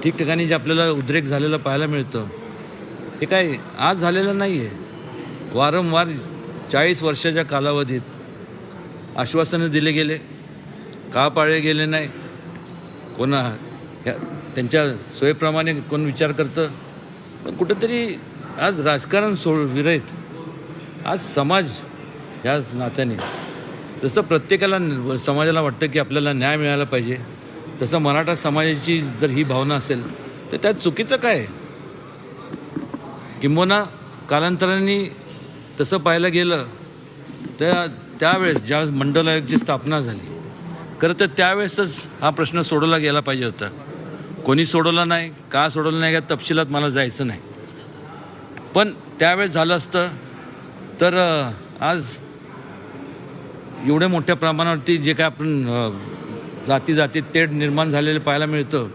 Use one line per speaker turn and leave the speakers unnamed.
ठिकठिकाणी जे आपल्याला उद्रेक झालेलं पाहायला मिळतं हे काय आज झालेलं नाही आहे. वारंवार 40 वर्षाच्या कालावधीत आश्वासनं दिले गेले, का पाळले गेले नाही, त्यांच्या सोयीप्रमाणे कोण विचार करतं. पण कुठंतरी आज राजकारण विरहित आज समाज ह्या नात्याने जसं प्रत्येकाला समाजाला वाटतं की आपल्याला न्याय मिळाला पाहिजे, तसं मराठा समाजाची जर ही भावना असेल तर त्यात चुकीचं काय आहे? किंबहुना कालांतराने तसं पाहायला गेलं तर त्यावेळेस ज्यावेळेस मंडल आयोगची स्थापना झाली खरं तर त्यावेळेसच हा प्रश्न सोडवला गेला पाहिजे होता. कोणी सोडवला नाही, का सोडवलं नाही या तपशिलात मला जायचं नाही. पण त्यावेळेस झालं असतं तर आज एवढ्या मोठ्या प्रमाणावरती जे काय आपण जाती तेढ निर्माण झालेलं पाहायला मिळतं